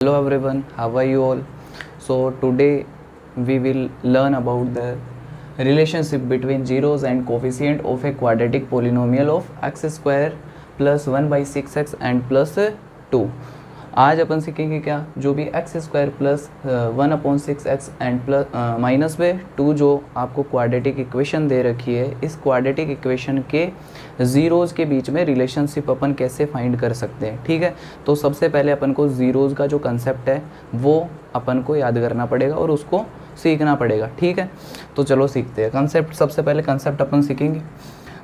Hello everyone, how are you all? So today we will learn about the relationship between zeros and coefficient of a quadratic polynomial of x square plus 1 by 6x and plus 2। आज अपन सीखेंगे क्या, जो भी x square plus 1/6x and plus minus में 2 जो आपको quadratic equation दे रखी है, इस क्वाड्रेटिक इक्वेशन के ज़ीरोज़ के बीच में रिलेशनशिप अपन कैसे फाइंड कर सकते हैं। ठीक है, तो सबसे पहले अपन को ज़ीरोज़ का जो कंसेप्ट है वो अपन को याद करना पड़ेगा और उसको सीखना पड़ेगा। ठीक है, तो चलो सीखते हैं कंसेप्ट। सबसे पहले कंसेप्ट अपन सीखेंगे।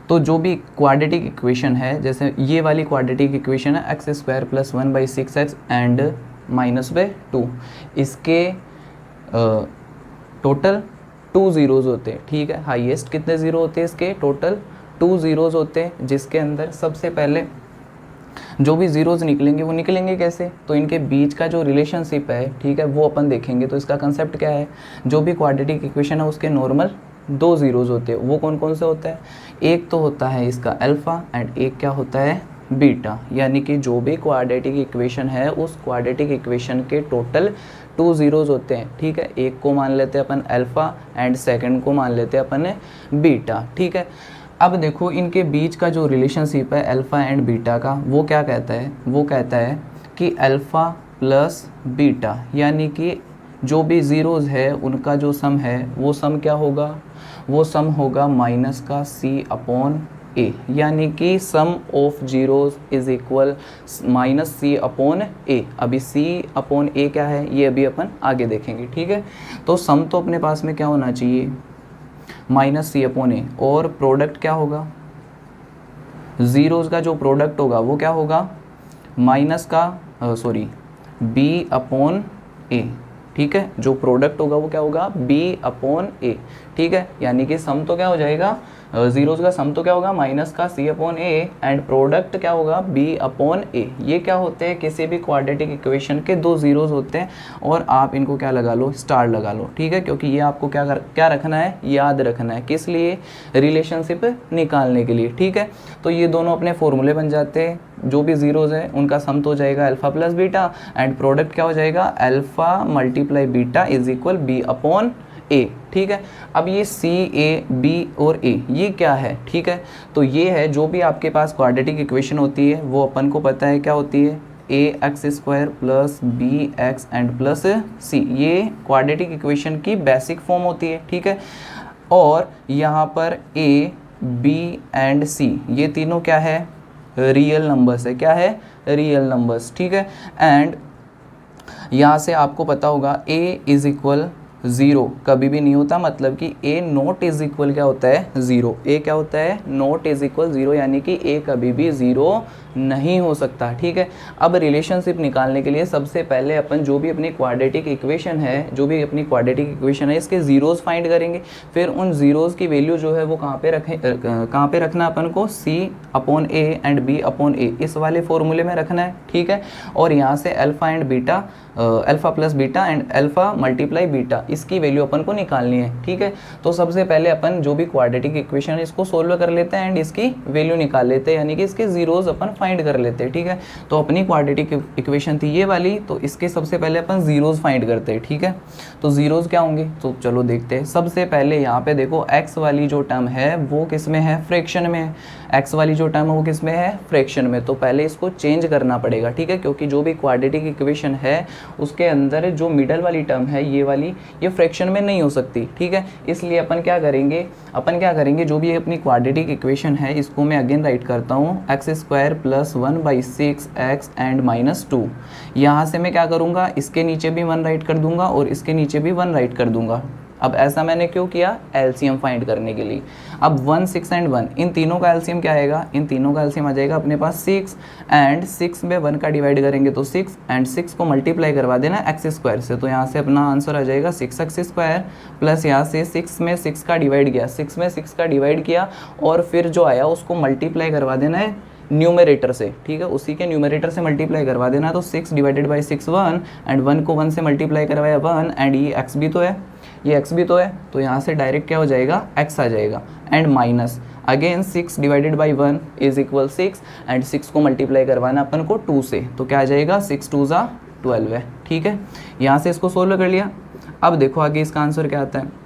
तो जो भी क्वाड्रेटिक इक्वेशन है, जैसे ये वाली क्वाड्रेटिक इक्वेशन है x square plus 1 by 6x and minus by 2, इसके टोटल 2 ज़ीरोज़ होते हैं। ठीक है, हाईएस्ट कितने ज़ीरो होते हैं, इसके टोटल 2 ज़ीरोज़ होते हैं, जिसके अंदर सबसे पहले जो भी ज़ीरोज़ निकलेंगे वो निकलेंगे कैसे, तो इनके बीच का जो रिलेशनशिप है, ठीक है, वो अपन देखेंगे। तो इसका कंसेप्ट क्या है, जो भी क्वाड्रेटिक इक्वेशन है उसके नॉर्मल 2 ज़ीरोज़ होते हैं। वो कौन कौन से होता है, एक तो होता है इसका अल्फ़ा एंड एक क्या होता है बीटा। यानी कि जो भी क्वाड्रेटिक इक्वेशन है उस क्वाड्रेटिक इक्वेशन के टोटल 2 ज़ीरोज़ होते हैं। ठीक है, एक को मान लेते हैं अपन अल्फ़ा एंड सेकंड को मान लेते हैं अपन बीटा। ठीक है, अब देखो इनके बीच का जो रिलेशनशिप है अल्फ़ा एंड बीटा का, वो क्या कहता है, वो कहता है कि अल्फ़ा प्लस बीटा, यानी कि जो भी ज़ीरोज़ है उनका जो सम है वो सम क्या होगा, वो सम होगा माइनस का c अपॉन ए। यानी कि sum of zeros is equal minus c upon a. अभी c अपॉन ए क्या है ये अभी अपन आगे देखेंगे। ठीक है, तो सम तो अपने पास में क्या होना चाहिए, माइनस c अपॉन ए, और प्रोडक्ट क्या होगा, ज़ीरोज़ का जो प्रोडक्ट होगा वो क्या होगा, माइनस का b अपॉन ए। ठीक है, जो प्रोडक्ट होगा वो क्या होगा, b अपॉन ए। ठीक है, यानी कि सम तो क्या हो जाएगा, ज़ीरोज़ का सम तो क्या होगा माइनस का c upon a and product क्या होगा b अपॉन ए। ये क्या होते हैं, किसी भी क्वाड्रेटिक इक्वेशन के 2 ज़ीरोज़ होते हैं और आप इनको क्या लगा लो, स्टार लगा लो। ठीक है, क्योंकि ये आपको क्या रखना है, याद रखना है, किस लिए, रिलेशनशिप निकालने के लिए। ठीक है, तो ये दोनों अपने फॉर्मूले बन जाते हैं। जो भी ज़ीरोज़ है उनका सम तो हो जाएगा alpha plus beta and product क्या हो जाएगा, alpha multiply beta is equal b upon a. ठीक है, अब ये सी ए बी और ए ये क्या है, ठीक है, तो ये है जो भी आपके पास क्वाड्रेटिक इक्वेशन होती है वो अपन को पता है क्या होती है, a x square plus b x and plus c, ये क्वाड्रेटिक इक्वेशन की बेसिक फॉर्म होती है। ठीक है, और यहाँ पर ए बी एंड सी ये तीनों क्या है, रियल नंबर्स है। क्या है, रियल नंबर्स। ठीक है, एंड यहाँ से आपको पता होगा ए इज इक्वल 0 कभी भी नहीं होता, मतलब कि a नॉट इज इक्वल क्या होता है, 0। a क्या होता है, नॉट इज इक्वल 0, यानी कि a कभी भी 0 नहीं हो सकता। ठीक है, अब रिलेशनशिप निकालने के लिए सबसे पहले अपन जो भी अपनी क्वाड्रेटिक इक्वेशन है, जो भी अपनी क्वाड्रेटिक इक्वेशन है इसके ज़ीरोज़ फाइंड करेंगे। फिर उन ज़ीरोज़ की वैल्यू जो है वो कहाँ पे रखना अपन को, c upon a and b upon a, इस वाले फॉर्मूले में रखना है। ठीक है, और यहाँ से alpha and beta, alpha plus beta and alpha multiply beta, इसकी वैल्यू अपन को निकालनी है। ठीक है, तो सबसे पहले अपन जो भी क्वाड्रेटिक इक्वेशन है इसको सोल्व कर लेते हैं एंड इसकी वैल्यू निकाल लेते हैं, यानी कि इसके ज़ीरोज़ अपन फाइंड कर लेते हैं। ठीक है, तो अपनी क्वाड्रेटिक इक्वेशन थी ये वाली, तो इसके सबसे पहले अपन ज़ीरोज़ फाइंड करते हैं। ठीक है, तो ज़ीरोज़ क्या होंगे, तो चलो देखते हैं। सबसे पहले यहाँ पे देखो x वाली जो टर्म है वो किस में है, फ्रैक्शन में है। x वाली जो टर्म है वो किस में है, फ्रैक्शन में, तो पहले इसको चेंज करना पड़ेगा। ठीक है, क्योंकि जो भी क्वाड्रेटिक इक्वेशन है उसके अंदर जो मिडल वाली टर्म है ये वाली, ये फ्रैक्शन में नहीं हो सकती। ठीक है, इसलिए अपन क्या करेंगे, जो भी अपनी क्वाड्रेटिक इक्वेशन है इसको मैं अगेन राइट करता हूँ, x square plus 1 by 6x and minus 2। यहाँ से मैं क्या करूँगा, इसके नीचे भी 1 राइट कर दूंगा और इसके नीचे भी 1 राइट कर दूंगा। अब ऐसा मैंने क्यों किया, एलसीएम फाइंड करने के लिए। अब 1 6 एंड 1 इन तीनों का एलसीएम क्या आएगा, इन तीनों का एलसीएम आ जाएगा अपने पास 6 एंड 6 में 1 का डिवाइड करेंगे तो 6 एंड 6 को मल्टीप्लाई करवा देना एक्स स्क्वायर से, तो यहाँ से अपना आंसर आ जाएगा 6x स्क्वायर प्लस यहाँ से 6 में 6 का डिवाइड किया, 6 में 6 का डिवाइड किया और फिर जो आया उसको मल्टीप्लाई करवा देना है न्यूमरेटर से। ठीक है, उसी के न्यूमरेटर से मल्टीप्लाई करवा देना, तो 6 डिवाइडेड बाई 6 1 एंड 1 को 1 से मल्टीप्लाई करवाया 1 एंड ये x भी तो है, ये x भी तो है, तो यहाँ से डायरेक्ट क्या हो जाएगा, x आ जाएगा and minus again 6 divided by 1 is equal 6 and 6 को मल्टीप्लाई करवाना अपन को 2 से, तो क्या आ जाएगा 6 2 ज़ा 12 है, ठीक है। यहाँ से इसको सोल्व कर लिया। अब देखो आगे इसका आंसर क्या आता है।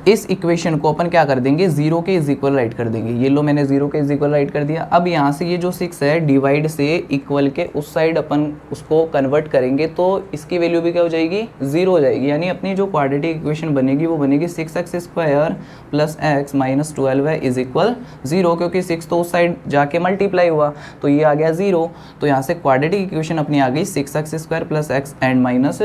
इस इक्वेशन को अपन क्या कर देंगे, 0 के इज इक्वल राइट कर देंगे। ये लो मैंने 0 के इज इक्वल राइट कर दिया। अब यहाँ से ये जो 6 है डिवाइड से इक्वल के उस साइड अपन उसको कन्वर्ट करेंगे तो इसकी वैल्यू भी क्या हो जाएगी, 0 हो जाएगी। यानी अपनी जो क्वाड्रेटिक इक्वेशन बनेगी वो बनेगी 6x square plus x minus 12 है इज इक्वल 0, क्योंकि 6 तो उस साइड जाके मल्टीप्लाई हुआ तो ये आ गया 0। तो यहाँ से क्वाड्रेटिक इक्वेशन अपनी आ गई 6x square plus x and minus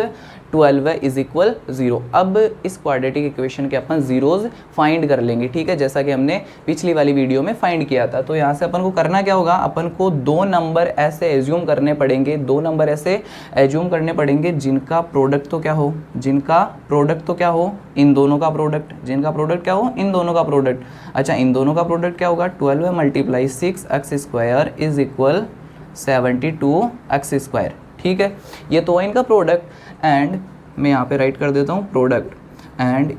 12 है इज इक्वल 0। अब इस क्वाड्रेटिक इक्वेशन के अपन जीरोज फाइंड कर लेंगे, ठीक है, जैसा कि हमने पिछली वाली वीडियो में फाइंड किया था। तो यहाँ से अपन को करना क्या होगा, अपन को दो नंबर ऐसे एज्यूम करने पड़ेंगे, दो नंबर ऐसे एज्यूम करने पड़ेंगे जिनका प्रोडक्ट तो क्या हो, जिनका प्रोडक्ट तो क्या हो, इन दोनों का प्रोडक्ट, जिनका प्रोडक्ट क्या हो, इन दोनों का प्रोडक्ट। अच्छा, इन दोनों का प्रोडक्ट क्या होगा, 12 multiply 6x square is equal 72x square, ठीक है। ये तो है इनका प्रोडक्ट एंड मैं यहाँ पे राइट कर देता हूँ प्रोडक्ट एंड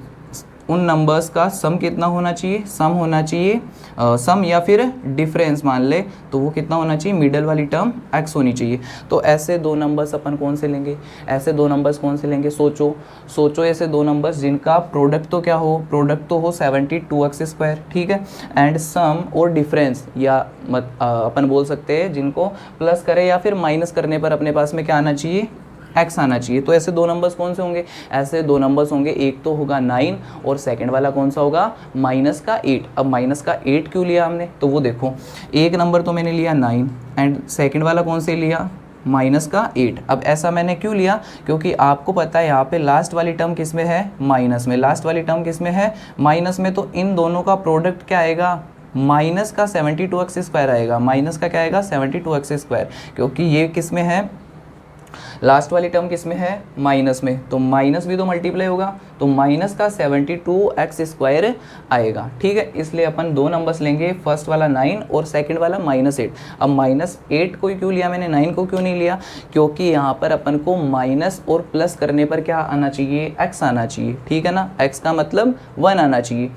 उन नंबर्स का सम कितना होना चाहिए, सम होना चाहिए, सम या फिर डिफरेंस मान ले तो वो कितना होना चाहिए, मिडल वाली टर्म x होनी चाहिए। तो ऐसे दो नंबर्स अपन कौन से लेंगे, ऐसे दो नंबर्स कौन से लेंगे, सोचो ऐसे दो नंबर्स जिनका प्रोडक्ट तो क्या हो, प्रोडक्ट तो हो 72x स्क्वायर, ठीक है, एंड सम और डिफरेंस या अपन बोल सकते हैं जिनको प्लस करे या फिर माइनस करने पर अपने पास में क्या आना चाहिए, x आना चाहिए। तो ऐसे दो नंबर्स कौन से होंगे, ऐसे दो नंबर्स होंगे, एक तो होगा 9 और सेकंड वाला कौन सा होगा, माइनस का 8। अब माइनस का 8 क्यों लिया हमने, तो वो देखो एक नंबर तो मैंने लिया 9 एंड सेकंड वाला कौन से लिया, माइनस का 8। अब ऐसा मैंने क्यों लिया, क्योंकि आपको पता है यहाँ पे लास्ट वाली टर्म किस में है, माइनस में, लास्ट वाली टर्म किस में है, माइनस में। तो इन दोनों का प्रोडक्ट क्या आएगा, माइनस का 72x स्क्वायर आएगा, माइनस का क्या आएगा 72x स्क्वायर, क्योंकि ये किस में है, लास्ट वाली टर्म किस में है, माइनस में, तो माइनस भी तो मल्टीप्लाई होगा तो माइनस का 72x स्क्वायर आएगा, ठीक है। इसलिए अपन दो नंबर्स लेंगे, फर्स्ट वाला 9 और सेकंड वाला -8। अब -8 को क्यों लिया मैंने, 9 को क्यों नहीं लिया, क्योंकि यहाँ पर अपन को माइनस और प्लस करने पर क्या आना चाहिए, x आना चाहिए, ठीक है ना, x का मतलब 1 आना चाहिए।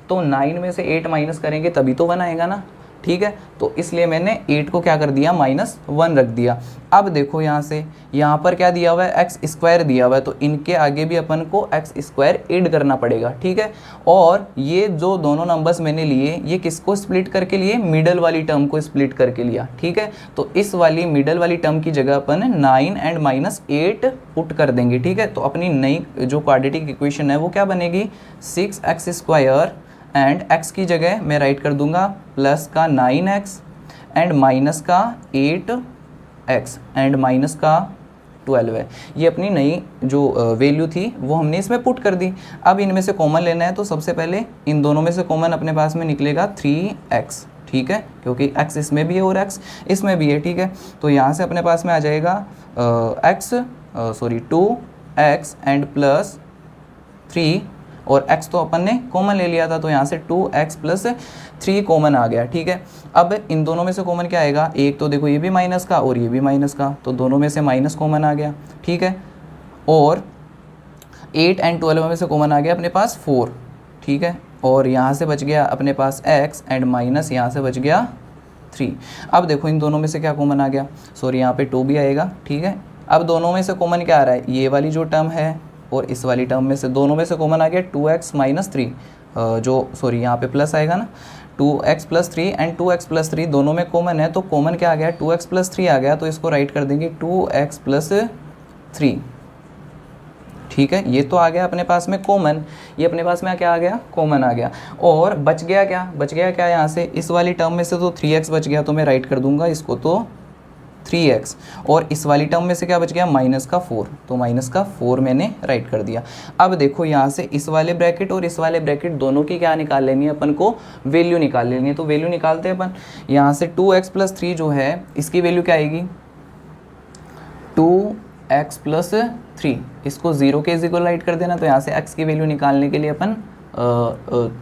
तो 9 में से 8 माइनस करेंगे तभी तो 1 आएगा ना, ठीक है। तो इसलिए मैंने 8 को क्या कर दिया, -1 रख दिया। अब देखो यहाँ से, यहाँ पर क्या दिया हुआ है, x स्क्वायर दिया हुआ है, तो इनके आगे भी अपन को x स्क्वायर ऐड करना पड़ेगा, ठीक है। और ये जो दोनों नंबर्स मैंने लिए ये किसको स्प्लिट करके लिए, मिडल वाली टर्म को स्प्लिट करके लिया, ठीक है। तो इस वाली मिडल वाली टर्म की जगह अपन 9 एंड -8 पुट कर देंगे, ठीक है। तो अपनी नई जो क्वाड्रेटिक इक्वेशन है वो क्या बनेगी, 6x स्क्वायर एंड x की जगह मैं राइट कर दूंगा प्लस का 9x एंड माइनस का 8x एंड माइनस का 12 है। ये अपनी नई जो वैल्यू थी वो हमने इसमें पुट कर दी। अब इनमें से कॉमन लेना है तो सबसे पहले इन दोनों में से कॉमन अपने पास में निकलेगा 3x, ठीक है, क्योंकि x इसमें भी है और x इसमें भी है, ठीक है। तो यहाँ से अपने पास में आ जाएगा 2x एंड प्लस 3 और x तो अपन ने कॉमन ले लिया था तो यहाँ से 2x प्लस 3 कॉमन आ गया, ठीक है। अब इन दोनों में से कॉमन क्या आएगा, एक तो देखो ये भी माइनस का और ये भी माइनस का, तो दोनों में से माइनस कॉमन आ गया, ठीक है। और 8 एंड 12 में से कॉमन आ गया अपने पास 4, ठीक है। और यहाँ से बच गया अपने पास x एंड माइनस यहाँ से बच गया 3। अब देखो इन दोनों में से क्या कॉमन आ गया, सॉरी यहाँ पे 2 भी आएगा, ठीक है। अब दोनों में से कॉमन क्या आ रहा है, ये वाली जो टर्म है और इस वाली टर्म में से दोनों में से कॉमन आ गया 2x माइनस 3, जो सॉरी यहाँ पे प्लस आएगा ना, 2x plus 3 and 2x plus 3 दोनों में कॉमन है, तो कॉमन क्या आ गया, 2x प्लस 3 आ गया, तो इसको राइट कर देंगे 2x प्लस 3, ठीक है। ये तो आ गया अपने पास में कॉमन, ये अपने पास में क्या आ गया, कॉमन आ गया। और बच गया क्या यहाँ से, इस वाली टर्म में से तो 3x बच गया, तो मैं राइट कर दूंगा इसको तो 3x, और इस वाली टर्म में से क्या बच गया, माइनस का 4, तो माइनस का 4 मैंने राइट कर दिया। अब देखो यहाँ से इस वाले ब्रैकेट और इस वाले ब्रैकेट दोनों की क्या निकाल लेनी है अपन को, वैल्यू निकाल लेनी है। तो वैल्यू निकालते हैं अपन, यहाँ से 2x प्लस 3 जो है इसकी वैल्यू क्या आएगी, 2x प्लस 3, इसको 0 के इज इक्वल राइट कर देना। तो यहाँ से x की वैल्यू निकालने के लिए अपन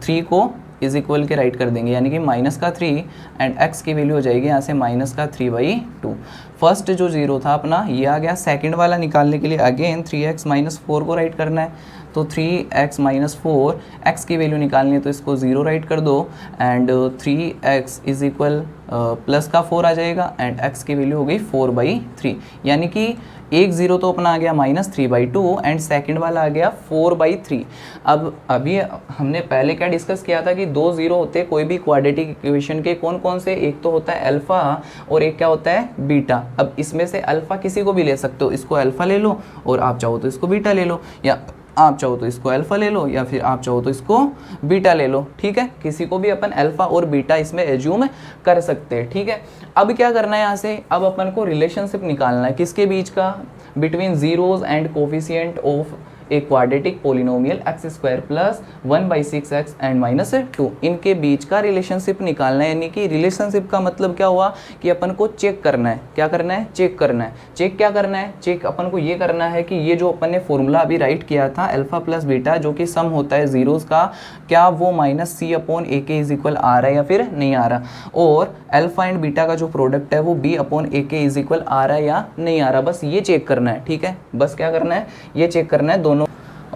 3 को इज इक्वल के राइट कर देंगे, यानी कि माइनस का 3 एंड x की वैल्यू हो जाएगी यहाँ से माइनस का 3/2। फर्स्ट जो 0 था अपना ये आ गया, सेकंड वाला निकालने के लिए अगेन 3x माइनस 4 को राइट करना है, तो 3x माइनस 4 x की वैल्यू निकालनी है तो इसको 0 राइट कर दो and 3x is equal plus का 4 आ जाएगा एंड x की वैल्यू हो गई 4/3, यानी कि एक जीरो तो अपना आ गया -3/2 एंड सेकंड वाला आ गया 4/3। अब अभी हमने पहले क्या डिस्कस किया था कि दो जीरो होते हैं कोई भी क्वाड्रेटिक इक्वेशन के, कौन कौन से, एक तो होता है अल्फा और एक क्या होता है बीटा। अब इसमें से अल्फा किसी को भी ले सकते हो, इसको अल्फा ले लो और आप चाहो तो इसको बीटा ले लो, या आप चाहो तो इसको अल्फा ले लो या फिर आप चाहो तो इसको बीटा ले लो, ठीक है। किसी को भी अपन अल्फा और बीटा इसमें एज्यूम कर सकते हैं, ठीक है। अब क्या करना है यहाँ से, अब अपन को रिलेशनशिप निकालना है किसके बीच का, between zeros and coefficient of a quadratic polynomial x² plus 1/6x and -2, इनके बीच का रिलेशनशिप निकालना है। यानी कि रिलेशनशिप का मतलब क्या हुआ कि अपन को चेक करना है, क्या करना है, चेक करना है। चेक क्या करना है, चेक अपन को ये करना है कि ये जो अपन ने फॉर्मूला अभी राइट किया था अल्फा प्लस बीटा जो कि सम होता है जीरोस का, क्या वो -c/a के इज इक्वल आ रहा है या फिर नहीं आ रहा, और अल्फा एंड बीटा का जो प्रोडक्ट है वो b/a के इज इक्वल आ रहा है या नहीं आ रहा, बस ये चेक करना है, ठीक है। बस क्या करना है, ये चेक करना है दोनों।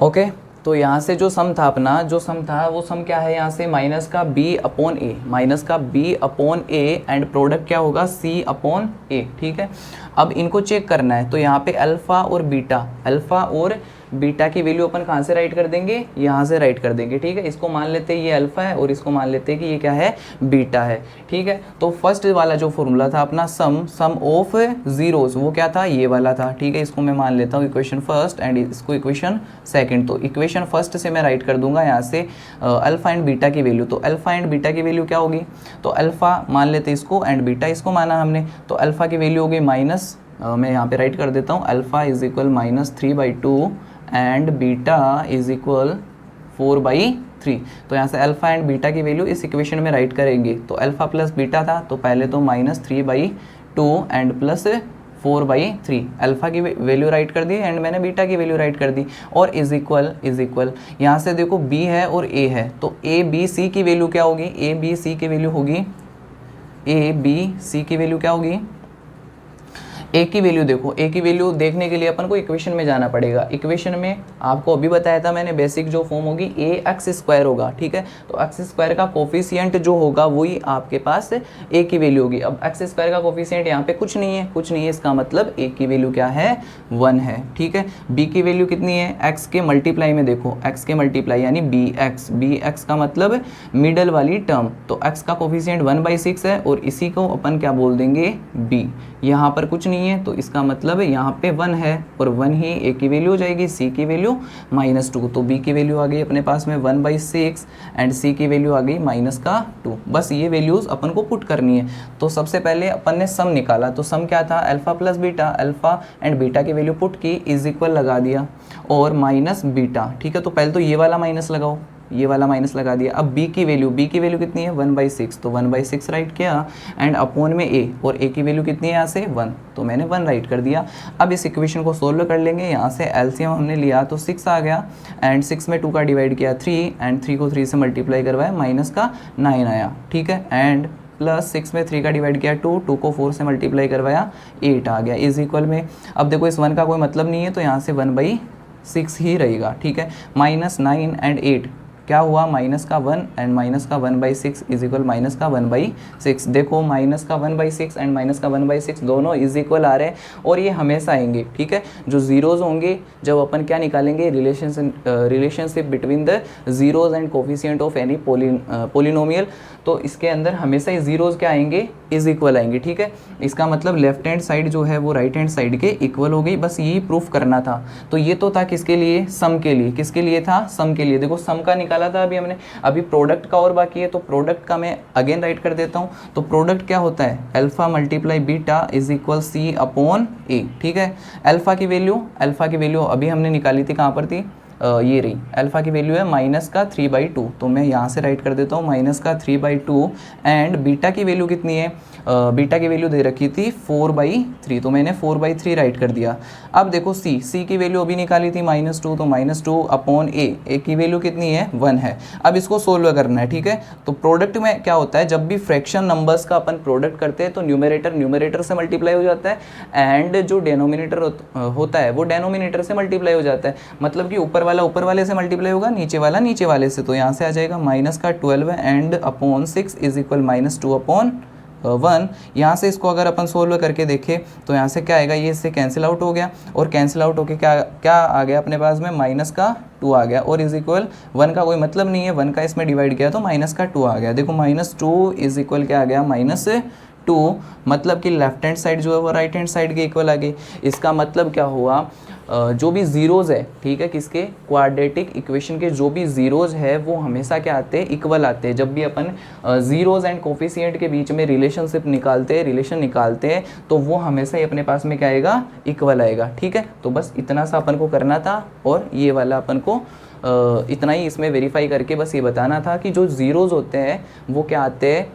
ओके तो यहाँ से जो सम था अपना, जो सम था वो सम क्या है, यहाँ से माइनस का b/a एंड प्रोडक्ट क्या होगा c/a, ठीक है। अब इनको चेक करना है तो यहाँ पे अल्फा और बीटा की वैल्यू अपन कहाँ से राइट कर देंगे, यहाँ से राइट कर देंगे, ठीक है। इसको मान लेते हैं ये अल्फा है और इसको मान लेते हैं कि ये क्या है, बीटा है, ठीक है। तो फर्स्ट वाला जो फॉर्मूला था अपना सम ऑफ जीरोस, वो क्या था, ये वाला था, ठीक है। इसको मैं मान लेता हूँ इक्वेशन फर्स्ट एंड इसको इक्वेशन सेकंड। तो इक्वेशन फर्स्ट से मैं राइट कर दूंगा यहाँ से अल्फा एंड बीटा की वैल्यू। तो अल्फा एंड बीटा की वैल्यू क्या होगी, तो अल्फा मान लेते इसको एंड बीटा इसको माना हमने, तो अल्फा की वैल्यू होगी मैं यहाँ पे राइट कर देता हूँ, alpha is equal -3/2 and beta is equal 4/3। तो यहाँ से अल्फा एंड बीटा की वैल्यू इस इक्वेशन में राइट करेंगे। तो अल्फा प्लस बीटा था तो पहले तो -3/2 एंड प्लस 4/3, अल्फा की वैल्यू राइट कर दी एंड मैंने बीटा की वैल्यू राइट कर दी, और इज इक्वल यहाँ से देखो b है और a है, तो a b c की वैल्यू क्या होगी, a b c की वैल्यू होगी, a b c की वैल्यू क्या होगी, ए की वैल्यू देखो, ए की वैल्यू देखने के लिए अपन को इक्वेशन में जाना पड़ेगा। इक्वेशन में आपको अभी बताया था मैंने, बेसिक जो फॉर्म होगी ax² होगा, ठीक है। तो x² का कोफिशिएंट जो होगा वही आपके पास a की वैल्यू होगी। अब x² का कोफिशिएंट यहाँ पे कुछ नहीं है, इसका मतलब a की वैल्यू क्या है, 1 है, ठीक है। b की वैल्यू कितनी है, x के मल्टीप्लाई में देखो, x के मल्टीप्लाई यानी bx का मतलब मिडल वाली टर्म, तो x का कोफिशिएंट 1/6 है और इसी को अपन क्या बोल देंगे, b। यहाँ पर कुछ नहीं है तो इसका मतलब यहाँ पे 1 है और 1 ही a की वैल्यू हो जाएगी, c की वैल्यू -2, तो b की वैल्यू आ गई अपने पास में 1/6 एंड c की वैल्यू आ गई -2। बस ये वैल्यूज़ अपन को पुट करनी है। तो सबसे पहले अपन ने सम निकाला, तो सम क्या था, alpha plus beta, alpha and beta की वैल्यू पुट की, इज इक्वल लगा दिया और माइनस बीटा, ठीक है। तो पहले तो ये वाला माइनस लगाओ, ये वाला माइनस लगा दिया। अब b की वैल्यू कितनी है, 1/6, तो 1/6 राइट किया एंड अपॉन में a, और a की वैल्यू कितनी है यहाँ से 1, तो मैंने 1 राइट कर दिया। अब इस इक्वेशन को सोल्व कर लेंगे, यहाँ से एलसीएम हमने लिया तो 6 आ गया एंड 6 में 2 का डिवाइड किया 3 एंड 3 को 3 से मल्टीप्लाई करवाया, माइनस का 9 आया, ठीक है। एंड प्लस 6 में 3 का डिवाइड किया 2 को 4 से मल्टीप्लाई करवाया 8 आ गया, इज इक्वल में। अब देखो इस 1 का कोई मतलब नहीं है तो यहाँ से 1/6 ही रहेगा, ठीक है। -9 एंड 8 क्या हुआ, माइनस का 1 एंड माइनस का 1/6 इज इक्वल माइनस का 1/6। देखो माइनस का 1/6 एंड माइनस का 1/6 दोनों इज इक्वल आ रहे हैं और ये हमेशा आएंगे, ठीक है। जो जीरोज होंगे जब अपन क्या निकालेंगे, relationship between the zeros and coefficient of any polynomial, तो इसके अंदर हमेशा ये जीरोज क्या आएंगे, इज इक्वल आएंगे, ठीक है। इसका मतलब लेफ्ट हैंड साइड जो है वो राइट हैंड साइड के इक्वल हो गई, बस यही प्रूफ करना था। तो ये तो था किसके लिए, सम के लिए। किसके लिए था, सम के लिए। देखो सम का निकाला था अभी हमने, अभी प्रोडक्ट का और बाकी है, तो प्रोडक्ट का मैं अगेन राइट कर देता हूँ। तो प्रोडक्ट क्या होता है, alpha multiply beta is equal c/a, ठीक है। अल्फा की वैल्यू अभी हमने निकाली थी, कहाँ पर थी, ये रही, अल्फा की वैल्यू है -3/2, तो मैं यहाँ से राइट कर देता हूँ -3/2 एंड बीटा की वैल्यू कितनी है, बीटा की वैल्यू दे रखी थी 4/3, तो मैंने 4/3 राइट कर दिया। अब देखो c की वैल्यू अभी निकाली थी -2, तो -2 अपॉन a की वैल्यू कितनी है, 1 है। अब इसको सोल्व करना है, ठीक है। तो प्रोडक्ट में क्या होता है, जब भी फ्रैक्शन नंबर्स का अपन प्रोडक्ट करते हैं तो न्यूमरेटर से मल्टीप्लाई हो जाता है एंड जो डेनोमिनेटर होता है वो डेनोमिनेटर से मल्टीप्लाई हो जाता है। मतलब कि ऊपर वाले से मल्टीप्लाई होगा, नीचे वाले से, तो यहाँ से आ जाएगा -12 and upon 6 is equal -2 upon 1, यहाँ से इसको अगर अपन सोल्व करके देखें तो यहाँ से क्या आएगा, ये इससे कैंसिल आउट हो गया और कैंसिल आउट होके क्या क्या आ गया अपने पास में, -2 आ गया और इज इक्वल 1 का कोई मतलब नहीं है, 1 का इसमें डिवाइड किया तो -2 आ गया। देखो -2 इज इक्वल क्या आ गया, -2, मतलब कि लेफ्ट हैंड साइड जो है वो राइट हैंड साइड के इक्वल आ गई। इसका मतलब क्या हुआ, जो भी ज़ीरोज़ है, ठीक है, किसके, क्वाड्रेटिक इक्वेशन के जो भी ज़ीरोज़ है वो हमेशा क्या आते हैं, इक्वल आते हैं। जब भी अपन ज़ीरोज़ एंड कोफिशिएंट के बीच में रिलेशन निकालते हैं तो वो हमेशा ही अपने पास में क्या आएगा, इक्वल आएगा। ठीक है, तो बस इतना सा अपन को करना था और ये वाला अपन को इतना ही इसमें वेरीफाई करके बस ये बताना था कि जो ज़ीरोज़ होते हैं वो क्या आते हैं,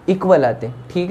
इक्वल आते हैं। ठीक है।